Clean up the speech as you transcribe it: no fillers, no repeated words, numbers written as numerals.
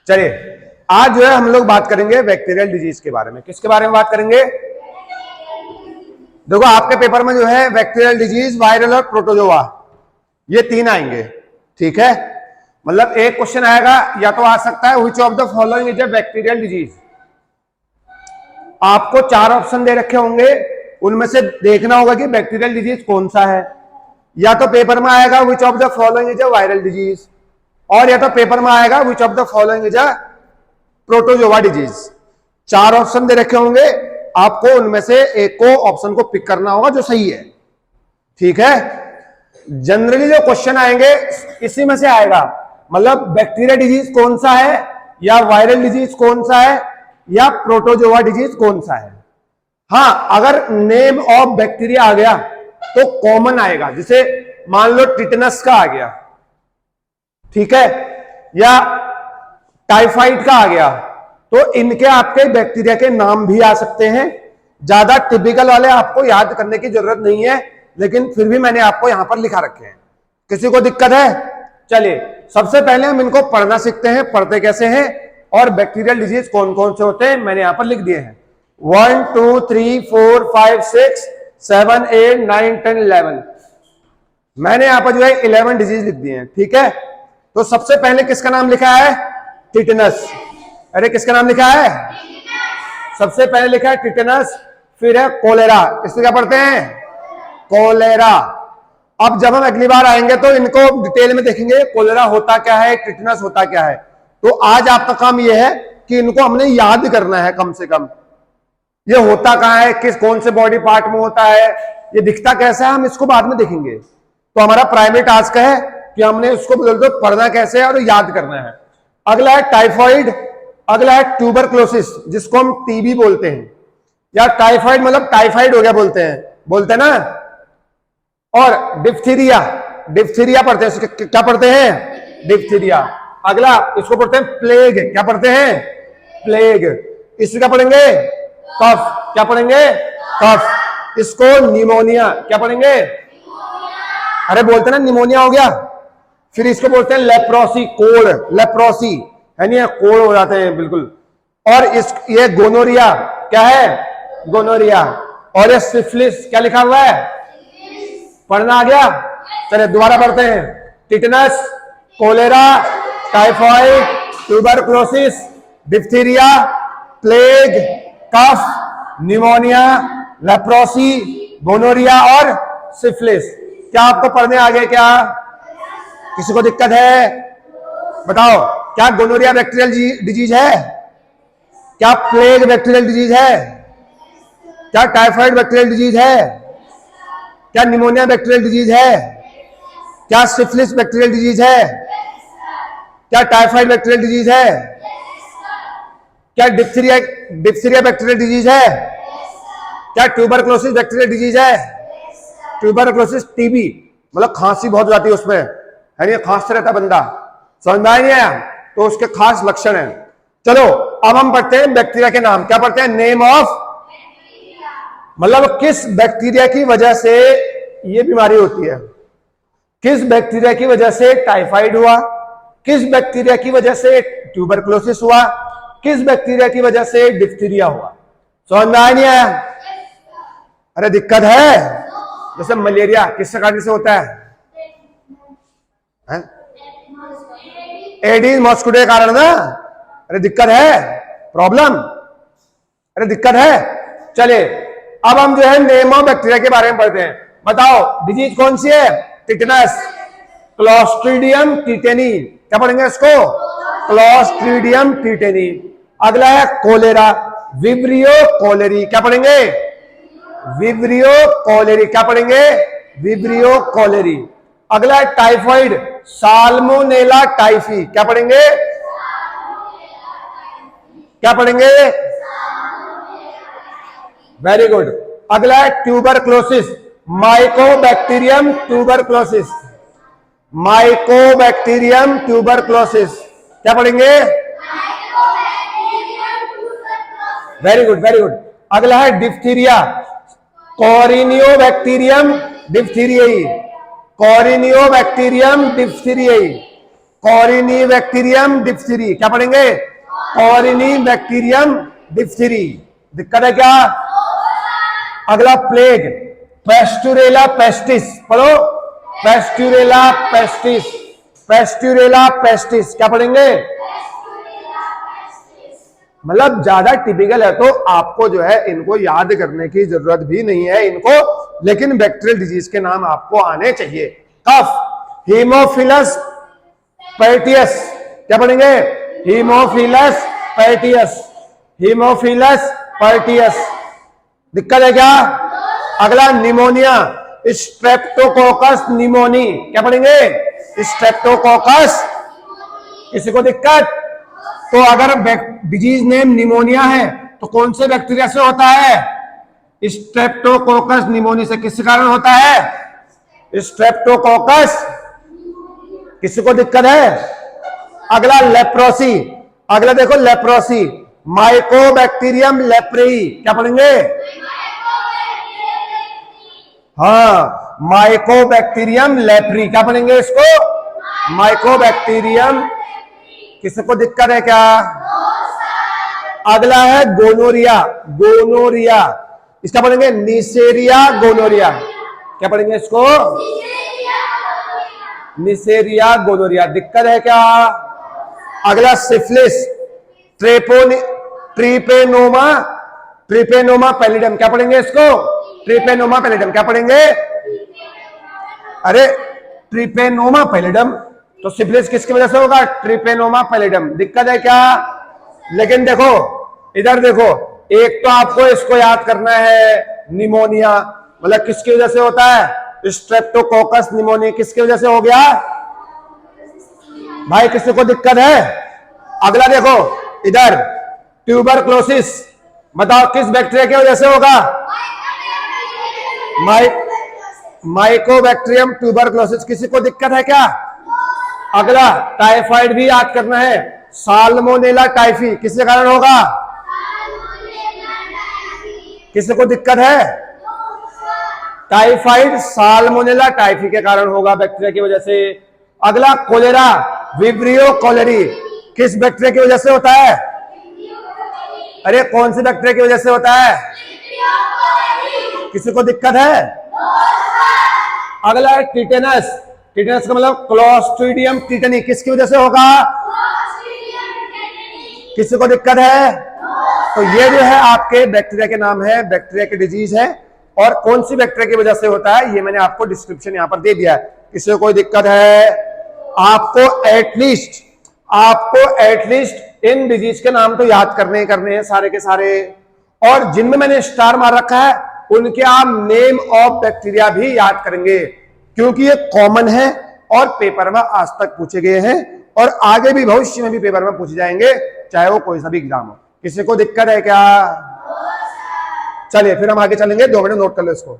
चलिए आज जो है हम लोग बात करेंगे बैक्टीरियल डिजीज के बारे में। किसके बारे में बात करेंगे? देखो आपके पेपर में जो है बैक्टीरियल डिजीज, वायरल और प्रोटोजोआ, ये तीन आएंगे, ठीक है। मतलब एक क्वेश्चन आएगा या तो आ सकता है which of the following is a bacterial disease. आपको चार ऑप्शन दे रखे होंगे, उनमें से देखना होगा कि बैक्टीरियल डिजीज कौन सा है। या तो पेपर में आएगा which of the following is a viral disease, और या तो पेपर में आएगा which of the following is a protozoa disease. चार ऑप्शन दे रखे होंगे, आपको उनमें से एक को ऑप्शन को पिक करना होगा जो सही है, ठीक है। जनरली जो क्वेश्चन आएंगे इसी में से आएगा, मतलब बैक्टीरिया डिजीज कौन सा है, या वायरल डिजीज कौन सा है, या प्रोटोजोआ डिजीज कौन सा है। हाँ, अगर नेम ऑफ बैक्टीरिया आ गया तो कॉमन आएगा, जैसे मान लो टिटनस का आ गया, ठीक है, या टाइफाइड का आ गया, तो इनके आपके बैक्टीरिया के नाम भी आ सकते हैं। ज्यादा टिपिकल वाले आपको याद करने की जरूरत नहीं है, लेकिन फिर भी मैंने आपको यहां पर लिखा रखे हैं। किसी को दिक्कत है? चलिए सबसे पहले हम इनको पढ़ना सीखते हैं, पढ़ते कैसे हैं और बैक्टीरियल डिजीज कौन कौन से होते हैं मैंने यहां पर लिख दिए हैं। 1 2 3 4 5 6 7 8 9 10 11 मैंने यहां पर जो है 11 डिजीज लिख दिए हैं, ठीक है। तो सबसे पहले किसका नाम लिखा है? टिटनस। अरे किसका नाम लिखा है? सबसे पहले लिखा है टिटनस, फिर है कोलेरा। इसको क्या पढ़ते हैं? कोलेरा। अब जब हम अगली बार आएंगे तो इनको डिटेल में देखेंगे, कोलेरा होता क्या है, टिटनस होता क्या है। तो आज आपका काम यह है कि इनको हमने याद करना है कम से कम। ये होता कहां है, किस कौन से बॉडी पार्ट में होता है, ये दिखता कैसा है, हम इसको बाद में देखेंगे। तो हमारा प्राइमरी टास्क है कि हमने उसको बोल दो पढ़ना कैसे है और याद करना है। अगला है टाइफॉइड, अगला है ट्यूबरक्लोसिस जिसको हम टीबी बोलते हैं, या टाइफॉइड मतलब टाइफाइड हो गया बोलते हैं ना। और डिप्थीरिया, डिप्थीरिया पढ़ते हैं, क्या पढ़ते हैं? डिप्थीरिया। अगला इसको पढ़ते हैं प्लेग, क्या पढ़ते हैं? प्लेग। इसको क्या पढ़ेंगे? कफ, क्या पढ़ेंगे? कफ। इसको निमोनिया, क्या पढ़ेंगे? अरे बोलते ना निमोनिया हो गया। फिर इसको बोलते हैं लेप्रोसी, कोड़, लेप्रोसी है नहीं, कोड़ हो जाते हैं बिल्कुल। और ये गोनोरिया, क्या है? गोनोरिया। और ये सिफिलिस, क्या लिखा हुआ है? पढ़ना आ गया? चलिए दोबारा पढ़ते हैं। Tetanus, cholera, typhoid, tuberculosis, diphtheria, plague, cough, pneumonia, leprosy, gonorrhoea और सिफिलिस। क्या आपको पढ़ने आ गए? क्या किसी को दिक्कत है? बताओ, क्या गोनोरिया बैक्टीरियल डिजीज है? क्या प्लेग बैक्टीरियल डिजीज है? क्या टाइफाइड बैक्टीरियल डिजीज है? क्या निमोनिया बैक्टीरियल डिजीज है? क्या सिफिलिस बैक्टीरियल डिजीज है? क्या टाइफाइड बैक्टीरियल डिजीज है? क्या डिप्थीरिया बैक्टीरियल डिजीज है? क्या ट्यूबरक्लोसिस बैक्टीरियल डिजीज है? ट्यूबरक्लोसिस टीबी, मतलब खांसी बहुत जाती है उसमें, है नहीं, खांसता रहता बंदा, समझ में नहीं आया? तो उसके खास लक्षण है। चलो अब हम पढ़ते हैं बैक्टीरिया के नाम। क्या पढ़ते हैं? नेम ऑफ, मतलब किस बैक्टीरिया की वजह से ये बीमारी होती है, किस बैक्टीरिया की वजह से टाइफाइड हुआ, किस बैक्टीरिया की वजह से ट्यूबरक्लोसिस हुआ, किस बैक्टीरिया की वजह से डिप्थीरिया हुआ। समझ में आया नहीं आया? अरे दिक्कत है? जैसे मलेरिया किस कारण से होता है? एडीज मॉस्किटो के कारण ना। अरे दिक्कत है, प्रॉब्लम, अरे दिक्कत है। चलिए अब हम जो है नेम ऑफ बैक्टीरिया के बारे में पढ़ते हैं। बताओ डिजीज कौन सी है? टिटनस, क्लोस्ट्रीडियम टिटेनी, क्या पढ़ेंगे इसको? Clostridium tetani. अगला है कोलेरा, विब्रियो कोलेरी, क्या पढ़ेंगे? विब्रियो कोलेरी, क्या पढ़ेंगे? Vibrio cholerae. अगला है टाइफाइड, साल्मोनेला टाइफी, क्या पढ़ेंगे? क्या पढ़ेंगे? Very good. अगला है tuberculosis, Mycobacterium tuberculosis, Mycobacterium tuberculosis, क्या पढ़ेंगे? Very good, very good. अगला है डिप्थीरिया, कोरिनियोबैक्टीरियम डिप्थीरियाई, कोरिनियोबैक्टीरियम डिप्थीरियाई। कॉरिनी बैक्टीरियम डिप्थीरी, क्या पढ़ेंगे? कॉरिनी बैक्टीरियम डिप्थीरी। दिक्कत है क्या? अगला प्लेग, पेस्टुरेला पेस्टिस, पढ़ो। पेस्टुरेला पेस्टिस, पेस्टुरेला पेस्टिस, क्या पढ़ेंगे? मतलब ज्यादा टिपिकल है तो आपको जो है इनको याद करने की जरूरत भी नहीं है इनको, लेकिन बैक्टीरियल डिजीज के नाम आपको आने चाहिए। कफ, हीमोफिलस पैटियस, क्या पढ़ेंगे? Haemophilus pertussis, haemophilus pertussis. दिक्कत है क्या? अगला निमोनिया, स्ट्रेप्टोकोकस निमोनी, क्या पढ़ेंगे? स्ट्रेप्टोकोकस। किसी को दिक्कत? तो अगर डिजीज नेम निमोनिया है तो कौन से बैक्टीरिया से होता है? स्ट्रेप्टोकोकस निमोनी से। किस कारण होता है? स्ट्रेप्टोकोकस। किसी को दिक्कत है? अगला लेप्रोसी, अगला देखो लेप्रोसी, माइकोबैक्टीरियम लेप्रेई, क्या पढ़ेंगे? हाँ, माइकोबैक्टीरियम लेप्री, क्या पढ़ेंगे इसको? माइकोबैक्टीरियम। किसी को दिक्कत है क्या? अगला है गोनोरिया, गोनोरिया, इसका पढ़ेंगे निसेरिया गोनोरिया, क्या पढ़ेंगे इसको? Neisseria gonorrhoeae. दिक्कत है क्या? अगला सिफिलिस, ट्रिपेनोमा, ट्रिपेनोमा पैलिडम, क्या पढ़ेंगे इसको? ट्रिपेनोमा पैलिडम, क्या पढ़ेंगे? अरे ट्रिपेनोमा पैलिडम, तो सिफिलिस किसकी वजह से होगा? ट्रिपेनोमा पैलिडम। दिक्कत है क्या? लेकिन देखो इधर देखो, एक तो आपको इसको याद करना है, निमोनिया मतलब किसकी वजह से होता है? स्ट्रेप्टोकोकस निमोनिया, किसकी वजह से हो गया भाई? किसी को दिक्कत है? अगला देखो इधर, ट्यूबरक्लोसिस, बताओ किस बैक्टीरिया की वजह से होगा? Mycobacterium tuberculosis. किसी को दिक्कत है क्या? अगला टाइफाइड भी याद करना है, साल्मोनेला टाइफी, किसके कारण होगा? किसी को दिक्कत है? टाइफाइड साल्मोनेला टाइफी के कारण होगा, बैक्टीरिया की वजह से। अगला कोलेरा, विब्रियो कोलेरी, किस बैक्टीरिया की वजह से होता है? अरे कौन सी बैक्टीरिया की वजह से होता है? किसी को दिक्कत है? अगला है टिटेनस, टिटेनस का मतलब क्लोस्ट्रीडियम टिटेनी, किसकी वजह से होगा? किसी को दिक्कत है? तो ये जो है आपके बैक्टीरिया के नाम है, बैक्टीरिया की डिजीज है, और कौन सी बैक्टीरिया की वजह से होता है ये मैंने आपको डिस्क्रिप्शन यहां पर दे दिया है। किसी को कोई दिक्कत है? आपको एटलीस्ट इन डिजीज के नाम तो याद करने हैं सारे के सारे, और जिनमें मैंने स्टार मार रखा है उनके आप नेम ऑफ बैक्टीरिया भी याद करेंगे, क्योंकि ये कॉमन है और पेपर में आज तक पूछे गए हैं और आगे भी भविष्य में भी पेपर में पूछे जाएंगे, चाहे वो कोई सा भी एग्जाम हो। किसी को दिक्कत है क्या? चलिए फिर हम आगे चलेंगे, 2 मिनट नोट कर लो इसको।